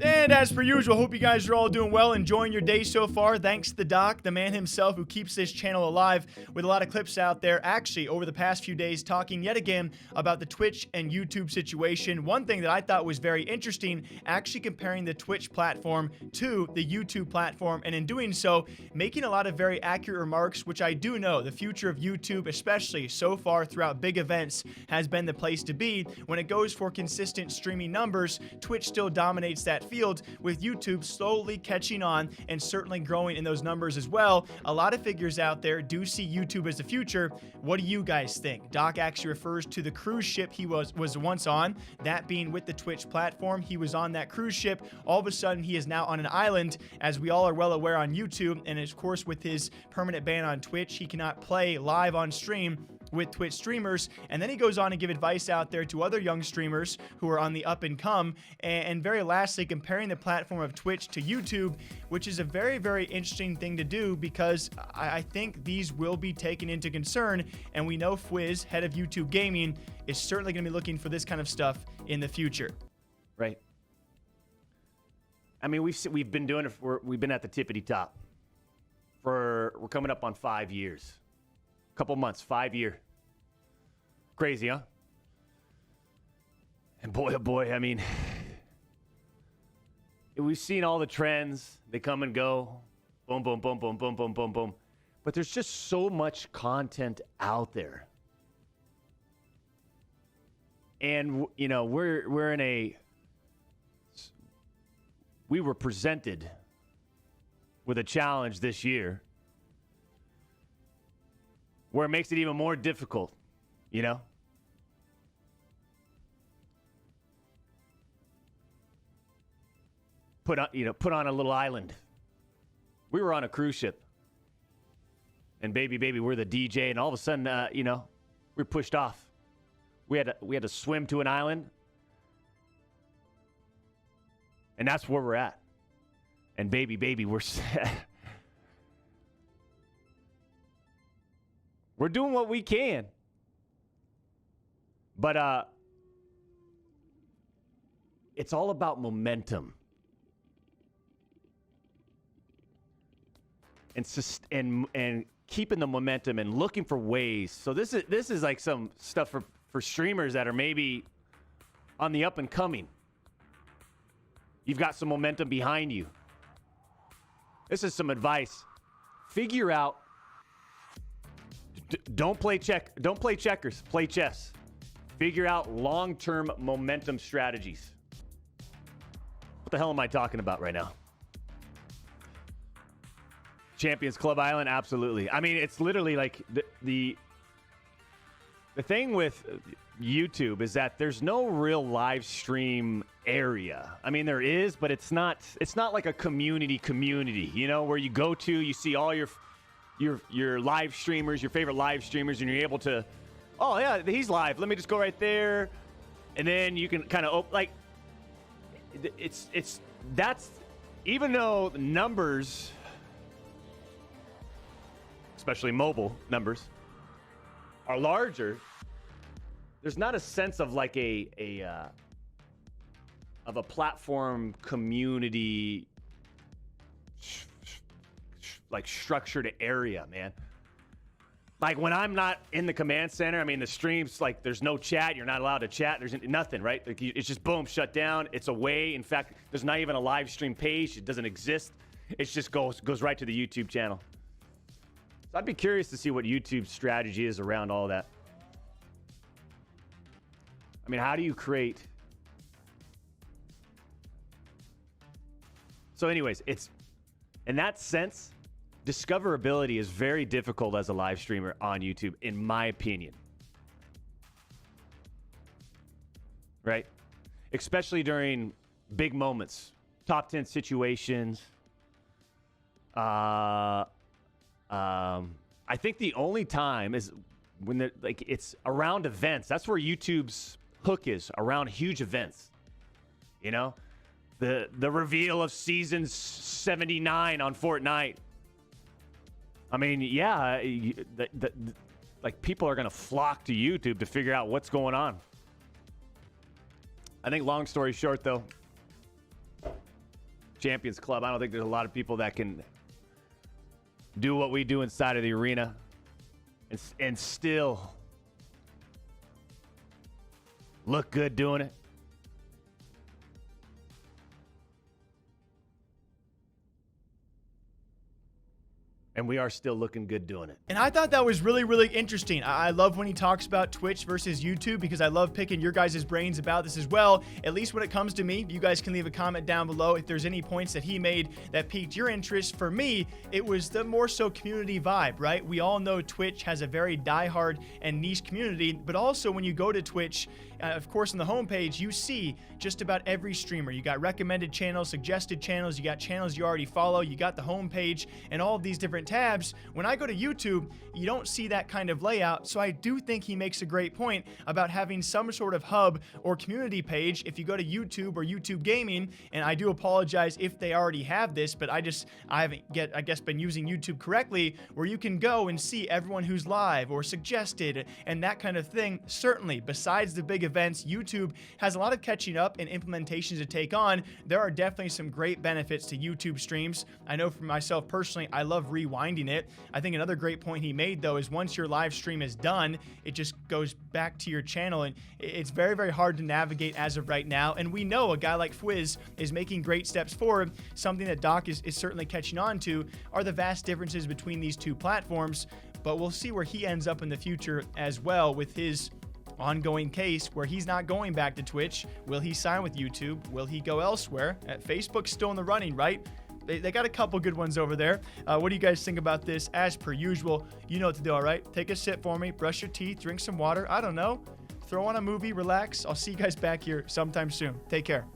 And as per usual, hope you guys are all doing well, enjoying your day so far. Thanks to the Doc, the man himself who keeps this channel alive with a lot of clips out there, actually over the past few days talking yet again about the Twitch and YouTube situation. One thing that I thought was very interesting, actually comparing the Twitch platform to the YouTube platform, and in doing so, making a lot of very accurate remarks, which I do know the future of YouTube, especially so far throughout big events, has been the place to be. When it goes for consistent streaming numbers, Twitch still dominates that field, with YouTube slowly catching on and certainly growing in those numbers as well. A lot of figures out there do see YouTube as the future. What do you guys think? Doc actually refers to the cruise ship he was once on, that being with the Twitch platform. He was on that cruise ship. All of a sudden, he is now on an island, as we all are well aware on YouTube, and of course, with his permanent ban on Twitch, he cannot play live on stream with Twitch streamers. And then he goes on to give advice out there to other young streamers who are on the up and come. And very lastly, comparing the platform of Twitch to YouTube, which is a very, very interesting thing to do, because I think these will be taken into concern. And we know Fwiz, head of YouTube Gaming, is certainly going to be looking for this kind of stuff in the future. Right. I mean, we've been doing it. We've been at the tippity top we're coming up on 5 years. Couple months, 5 year. Crazy, huh? And boy, oh boy, I mean, we've seen all the trends. They come and go. Boom, boom, boom, boom, boom, boom, boom, boom. But there's just so much content out there. And, you know, we were presented with a challenge this year where it makes it even more difficult, you know? Put on a little island. We were on a cruise ship. And baby, we're the DJ, and all of a sudden, we're pushed off. We had to swim to an island. And that's where we're at. And baby, we're we're doing what we can. But it's all about momentum. And keeping the momentum and looking for ways. So this is like some stuff for streamers that are maybe on the up and coming. You've got some momentum behind you. This is some advice. Figure out. Don't play checkers. Play chess. Figure out long-term momentum strategies. What the hell am I talking about right now? Champions Club Island, absolutely. I mean, it's literally like the thing with YouTube is that there's no real live stream area. I mean, there is, but it's not like a community, you know, where you go to, you see all your live streamers, your favorite live streamers, and you're able to, oh yeah, he's live. Let me just go right there. And then you can kind of that's, even though the numbers, especially mobile numbers, are larger, there's not a sense of like a platform community like structured area, man. Like when I'm not in the command center, I mean the streams, like there's no chat, you're not allowed to chat, there's nothing, right? Like it's just boom, shut down, it's away. In fact, there's not even a live stream page, it doesn't exist. It just goes right to the YouTube channel. So I'd be curious to see what YouTube's strategy is around all that. I mean, how do you create? So anyways, it's in that sense, discoverability is very difficult as a live streamer on YouTube, in my opinion. Right? Especially during big moments, top 10 situations. I think the only time is when it's around events. That's where YouTube's hook is, around huge events. You know, the reveal of season 79 on Fortnite. I mean, yeah, like people are gonna flock to YouTube to figure out what's going on. I think long story short, though, Champions Club, I don't think there's a lot of people that can do what we do inside of the arena and still look good doing it. And we are still looking good doing it. And I thought that was really, really interesting. I love when he talks about Twitch versus YouTube because I love picking your guys' brains about this as well. At least when it comes to me, you guys can leave a comment down below if there's any points that he made that piqued your interest. For me, it was the more so community vibe, right? We all know Twitch has a very diehard and niche community, but also when you go to Twitch, of course, on the homepage, you see just about every streamer. You got recommended channels, suggested channels, you got channels you already follow, you got the homepage, and all of these different tabs. When I go to YouTube, you don't see that kind of layout, so I do think he makes a great point about having some sort of hub or community page. If you go to YouTube or YouTube Gaming, and I do apologize if they already have this, but I haven't I guess been using YouTube correctly, where you can go and see everyone who's live or suggested and that kind of thing. Certainly, besides the big events, YouTube has a lot of catching up and implementations to take on. There are definitely some great benefits to YouTube streams. I know for myself personally, I love rewinding it. I think another great point he made though is once your live stream is done, it just goes back to your channel, and it's very, very hard to navigate as of right now. And we know a guy like Fwiz is making great steps forward. Something that Doc is certainly catching on to are the vast differences between these two platforms, but we'll see where he ends up in the future as well with his ongoing case where he's not going back to Twitch. Will he sign with YouTube? Will he go elsewhere? Facebook's still in the running, right? They got a couple good ones over there. What do you guys think about this? As per usual, you know what to do, all right? Take a sip for me, brush your teeth, drink some water. I don't know. Throw on a movie, relax. I'll see you guys back here sometime soon. Take care.